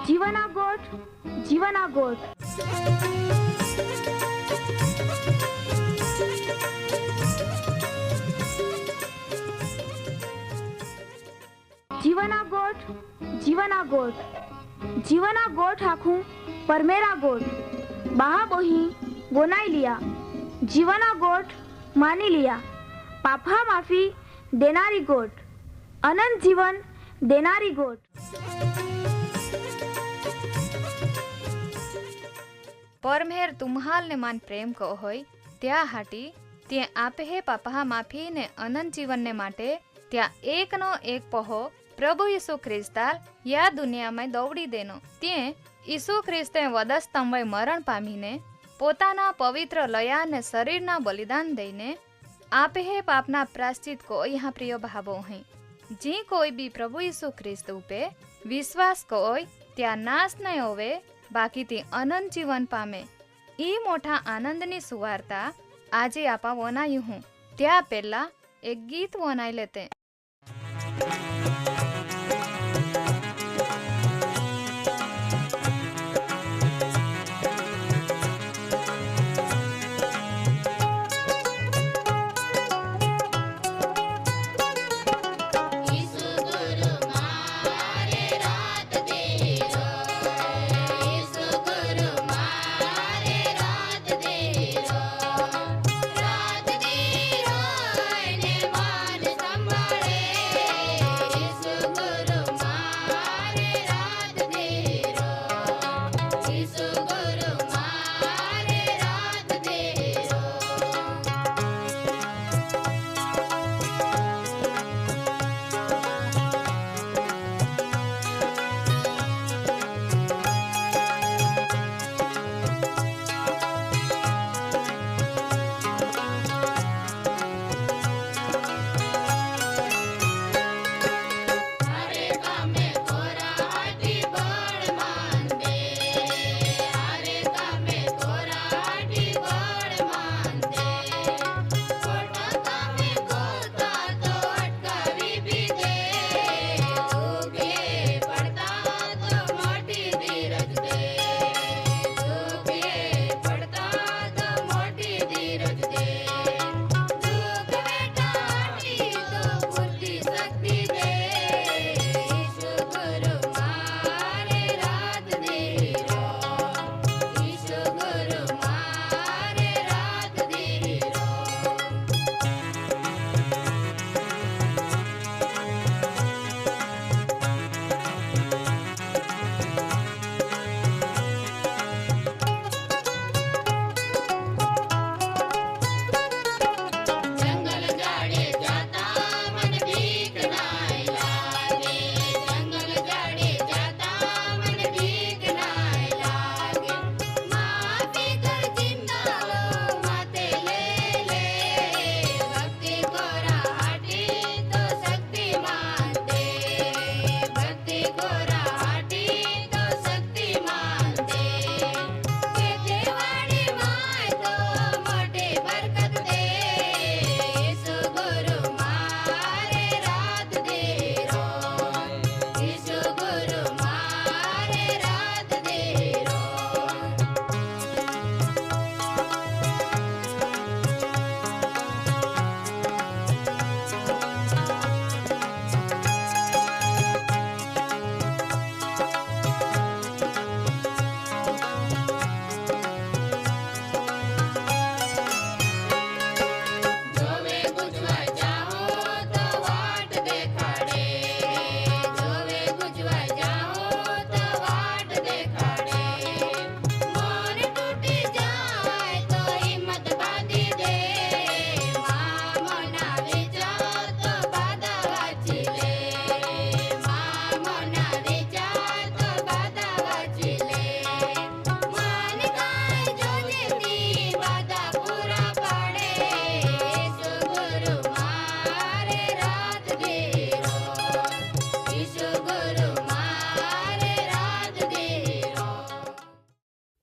जीवना गोठ जीवना गोठ जीवना गोठ जीवना गोठ जीवना गोठ आखू परमेरा गोठ बाहा बोही बोनाई लिया जीवना गोठ मानी लिया पापा माफी देनारी गोठ अनंत जीवन देनारी गोठ। परमेर तुम्हाल ने मान प्रेम को होय त्या हाटी ते आपे हे पापा माफी ने अनंत जीवन ने माटे त्या एक नो एक पहो प्रभु यीशु ख्रिस्ताल या दुनिया में दौड़ी देनो ते यीशु ख्रिस्ते वधस्तंभे मरण पामीने पोताना पवित्र लया ने शरीरना बलिदान दईने आपे हे पापना प्रायश्चित को यहाँ प्रिय भावो हैं जी कोई भी प्रभु यीशु ख्रिस्त उपे विश्वास कोय त्या नाश नहीं होवे बाकी ती अनंत जीवन पामे ई मोटा आनंदनी सुवार्ता आजे आपा वनायु हूँ त्या पहला एक गीत वनाई लेते।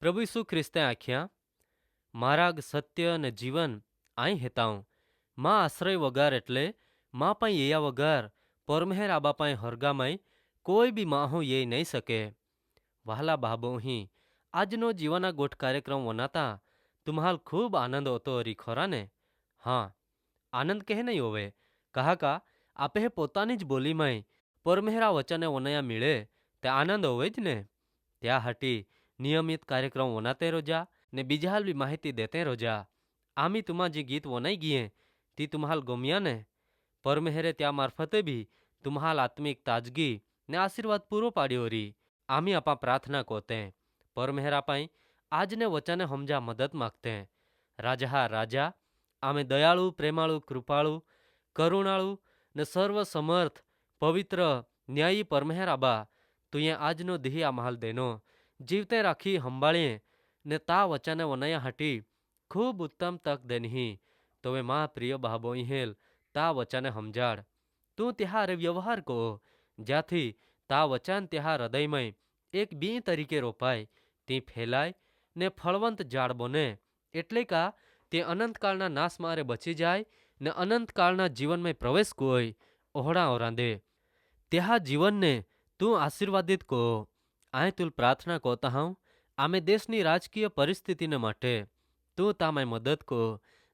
प्रभु यीशु ख्रिस्ते आख्या मार्ग सत्य ने जीवन आई हेताऊं माँ आश्रय वगार एटले माँ पाई येया वगार परमेहर आबा पाई हरगा माई कोई भी माहो ये नहीं सके। वहाला बाबोही आजनो जीवना गोठ कार्यक्रम वनाता तुम्हाल खूब आनंद होतो री खोरा ने? हाँ, आनंद कहे नहीं होवे, कहा का आपे हे पोतानी ज बोली में परमेहरा वचने वनया मिले ते आनंद होवे ज ने। त्या हाटी नियमित कार्यक्रम वनाते रोजा ने बीजाल भी माहिती देते रोजा। आमी तुम्हा जी गीत वनाई गिये ती तुम्हाल गमिया ने? परमेहरे त्या मार्फते भी तुम्हाल आत्मिक ताजगी ने आशीर्वाद पूरो पाड्यो री। आमी आपा प्रार्थना कोते परमेहरा पाई आज ने वचने हमजा मदद मागते। राजा राजा आमे दयाळु प्रेमाळु कृपाळु करुणाळु ने सर्व समर्थ पवित्र न्यायी परमेहर आबा तुये आजनो दिही आम्हाल देनो जीवते राखी हंबाळीए ने ता वचने वनया हाटी खूब उत्तम तक देनही। तोवे मां प्रिय बाबो हेल ता वचने हमजाड़ तू त्यारे व्यवहार को ज्याथी ता वचन त्या हृदयमय एक बी तरीके रोपाय ती फैलाय ने फळवंत झाड़ बने एटले का ते अनंतकाळना नाश मारे बची जाय ने अनंतकाळना जीवन में प्रवेश कोय ओहड़ा ओरांदे त्या जीवन ने तू आशीर्वादित को। आए तुल प्रार्थना कोता हूँ आमे देशनी राजकीय परिस्थिति ने माटे तू तामे मदद को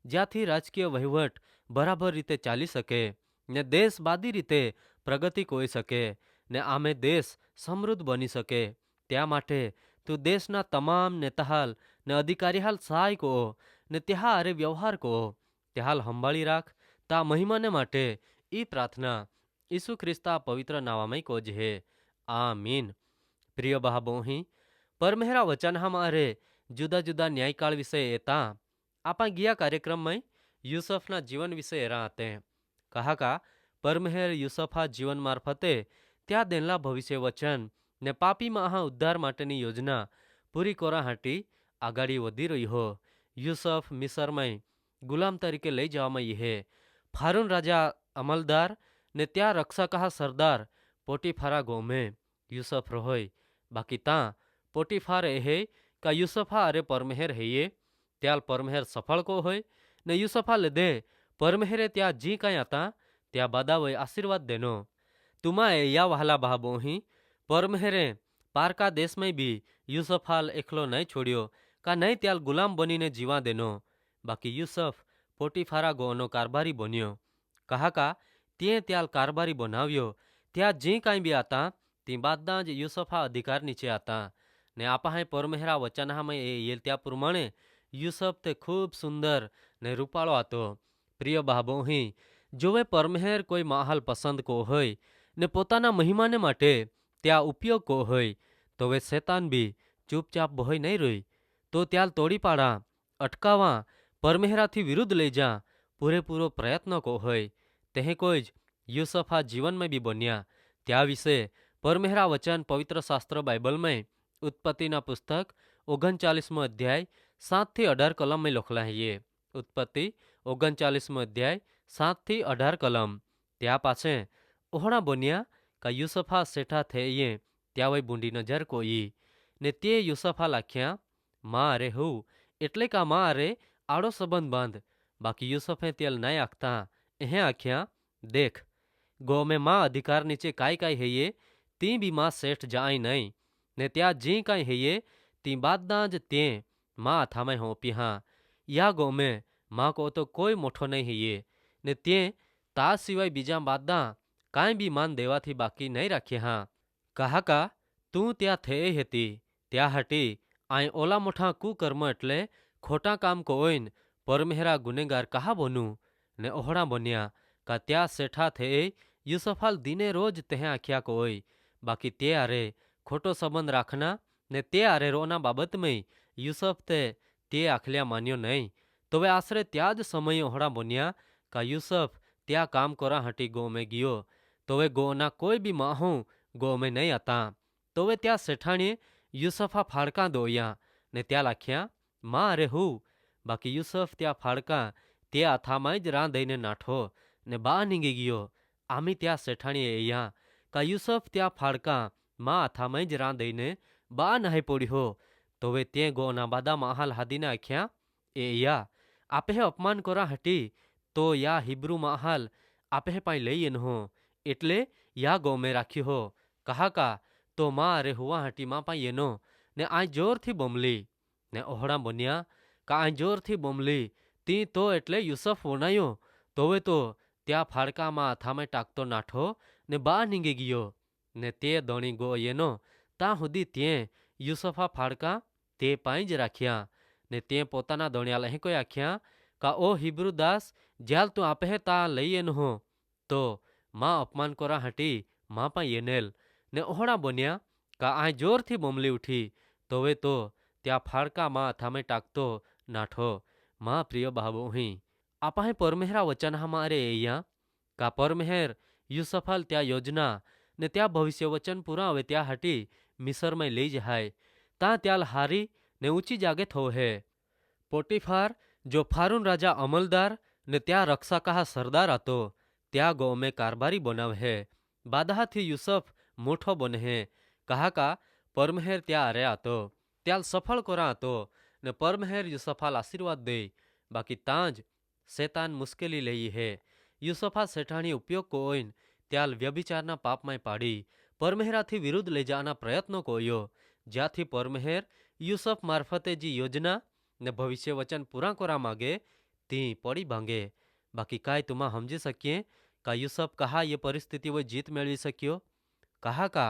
ज्याथी राजकीय वहीवट बराबर रीते चाली सके ने देश बादी रीते प्रगति कोई सके ने आमे देश समृद्ध बनी सके। त्या माटे तू देशना तमाम नेताहाल ने अधिकारीहाल सहाय को ने त्या अरे व्यवहार को त्याहाल हंबाळी राख ता महिमाने माटे ई प्रार्थना ईसु ख्रिस्ता पवित्र नावामय को जे आमीन। प्रिय बाबोही परमेहरा वचन हमारे जुदा जुदा न्यायकाळ विषय येता आपा गिया कार्यक्रम में यूसुफना जीवन विषय एरा आते कहा का परमेहर यूसुफा जीवन मार्फते त्या देनला भविष्य वचन ने पापी महा उद्धार माटेनी योजना पूरी कोरा हाटी आगाड़ी वधी रही हो। यूसुफ मिस्र में गुलाम तरीके लई जवामां ये फारून राजा अमलदार ने त्या रक्षका सरदार पोटीफारा गोमे यूसुफ रहोय बाकी ता पोटीफार ए का यूसुफा अरे परमेहर है ये त्याल परमेहर सफल को होय ने यूसुफा लिधे परमेहरे त्या जी कई आता त्या बादावय आशीर्वाद देनो। तुमा या वहाला बाबोही परमेहरे पारका देश में भी यूसुफाल एकलो नहीं छोड़ियो का नहीं त्याल गुलाम बनीने जीवा देनो बाकी यूसुफ पोटीफारा गोनो कारबारी बन्यो कहा का ते त्याल कारबारी बनाव्यो त्या जी कई भी आता ती बादा ज यूसुफा अधिकार नीचे आता ने आपा है परमेहरा वचना में ये त्या प्रमाणे यूसुफ ते खूब सुंदर ने रूपाळो आतो। प्रिय बाबोही जोवे परमेहर कोई माहल पसंद को होय ने पोताना महिमाने माटे त्या उपयोग को होय तो वे शैतान भी चुपचाप बोय नहीं रोई तो त्याल तोड़ी पाड़ा अटकावा परमेहरा थी विरुद्ध ले जा पूरेपूरो प्रयत्न को होय तेहे कोई यूसुफा जीवन में भी बन्या त्या विषय परमेहरा वचन पवित्र शास्त्र बाइबल में उत्पत्तिना पुस्तक 39 अध्याय 7 થી 18 कलम में लखला है ये उत्पत्ति 39 अध्याय 7 થી 18 कलम त्या पाछे ओहड़ा बन्या का यूसुफा सेठा थे ये त्या वही बूंदी नजर कोई ने ते यूसुफा लाख्या माँ अरे हूँ एटले का माँ अरे आड़ो संबंध बांध बाकी यूसुफे तेल नहीं आखता एहे आख्या देख गो में माँ अधिकार नीचे काई है ये ती भी माँ सेठ जाए नहीं ने त्या जी काई है ये ती बादा ज ते माँ थामे होपी हाँ या गो में माँ को तो कोई मोठो नहीं है ये ने ते ता सिवाय बीजा बादा काई भी मान देवा थी बाकी नहीं रखे हाँ कहा का तू त्या थे हेती त्या हटी आई ओला मोठा कुकर्म एटले खोटा काम को ओइन परमेहरा गुनेगार कहा बोनू ने ओहड़ा बन्या का त्या सेठा थे यूसुफाल दिने रोज तेह आख्या को ओय बाकी ते आरे खोटो संबंध राखना ने ते आरे रोना बाबत में यूसुफ ते आखल्या मान्यो नहीं तो वे आश्रे त्याज समय ओहड़ा बन्या का यूसुफ त्या काम करा हटी गो में गियो तो वे गोना कोई भी माहू गो में नहीं आता तो वे त्या सेठाणी यूसुफा फाड़का दोया ने त्या लाख्या माँ अरे हूँ बाकी यूसुफ त्या फाड़का ते आथामाय ज रां दईने नाठो ने बा नींगी गियो आमी त्या सेठाणी एया का यूसुफ त्या फाड़का माँ आथामाय ज रां दईने बा नहीं पड़ी हो तो वे ते गोना बादा माहाल हादीने आख्या एया आपे अपमान करा हटी तो या हिब्रू माहाल आपे पाई लई हो एटले या गो में राखी हो कहा का तो माँ अरे हुआ हटी माँ पा येनो ने आ जोर थी बोमली ने ओहड़ा बनिया का आ जोर थी बोमली ती तो एटले यूसुफ वनायो तोवे तो त्या फाड़का माँ थामे टाकतो नाठो ने बा नींगी गियो ने ते दणी गो येनो ता हुदी ते यूसुफा फाड़का ते पाई ज राख्या ने ते पोताना दणियाल अहीं कोई आख्या का ओ हिब्रू दास ज्याल तू आपे ता लई एन हो तो माँ अपमान कोरा हटी माँ पा येनेल ने ओहड़ा बनिया का आ जोर थी बोमली उठी तोवे तो त्या फाड़का माँ थामे टाकतो नाठो माँ प्रिय बाबू ही आपा हे परमेहरा वचन हमारे एया का परमेहर यूसुफाल त्या योजना ने त्या भविष्य वचन पूरा हुए त्या हटी मिसर में ले जाए ता त्याल हारी ने ऊंची जागे थो है पोटीफार जो फारून राजा अमलदार ने त्या रक्षा कहा सरदार आतो त्या गो में कारबारी बनाव है बादहा थी यूसुफ मोठो बने है कहा का परमेहर त्या अरे आतो त्याल सफल कोरा आतो ने परमेहर यूसुफाल आशीर्वाद दे बाकी तांज शैतान मुश्केली लई है यूसुफा सेठाणी उपयोग को ओइन त्याल व्यभिचारना पाप में पाड़ी परमेहराथी विरुद्ध ले जाना प्रयत्नो कोयो ज्याथी परमेहर यूसुफ मार्फते जी योजना ने भविष्य वचन पूरा कोरा मागे ती पड़ी भांगे बाकी काय तुमा समझी सकिए का यूसुफ कहा ये परिस्थिति वो जीत मेळवी सक्यो कहा का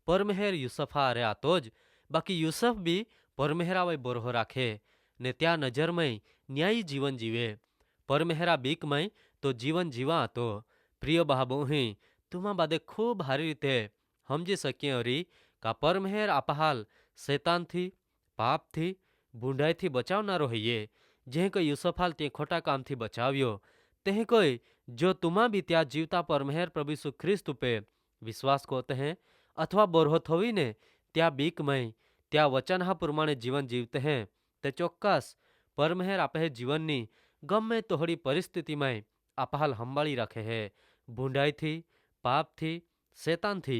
परमेहर यूसुफा अरे आतो ज बाकी यूसुफ भी परमेहरा वै बोरहो राखे ने त्या नजर में न्यायी जीवन जीवे परमेहरा बीक में तो जीवन जीवा तो प्रिय बाबू ही तुमा बादे खूब हारी रीते समझी सकिए अरी का परमेहर आपहाल शैतान थी पाप थी बूंढाई थी बचावनारो हईये जे कोई यूसुफाल ते खोटा काम थी बचाव्यो ते कोई जो तुमा भी त्या जीवता परमेहर प्रभु यीशु ख्रिस्त पे विश्वास करते हैं अथवा बोरहो थोवी ने त्या बीक में त्या वचन हा प्रमाणे जीवन जीवते हैं ते चौक्कस परमेहर आपे जीवन नी गमे तोहड़ी परिस्थिति में आपहाल हंबाड़ी रखे है बूंढाई थी पाप थी शैतान थी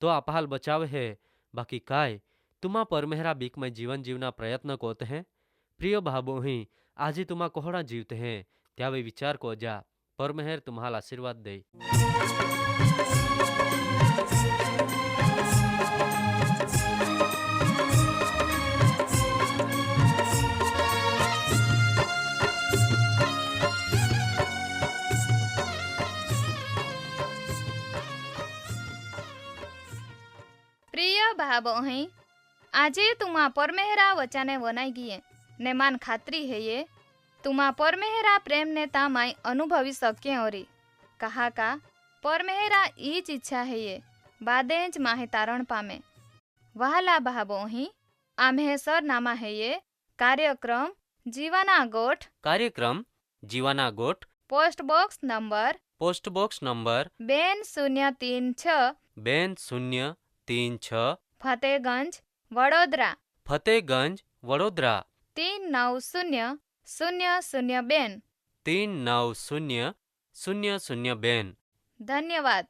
तो आपहाल बचावे है बाकी काय तुमा परमेहरा बीक में जीवन जीवना प्रयत्न करते हैं प्रिय भाबो ही आज ही तुमा कोहड़ा जीवते हैं त्यावे विचार को जा परमेहर तुम्हाल आशीर्वाद दे प्रिय भाबोही આજે તુમા પરમેહરા વચાને વનાઈ ગઈએ ને માન ખાતરી है ये तुमा परमेहरा प्रेम ने तामाई अनुभवी सके ओरी कहा का परमेहरा ईज इच्छा है ये बादेज माहे तारण पामे वहाला भाबोही आम्हे सरनामा है ये कार्यक्रम जीवाना गोठ post box number 036 Fatehganj Vadodara 390002 390002 धन्यवाद।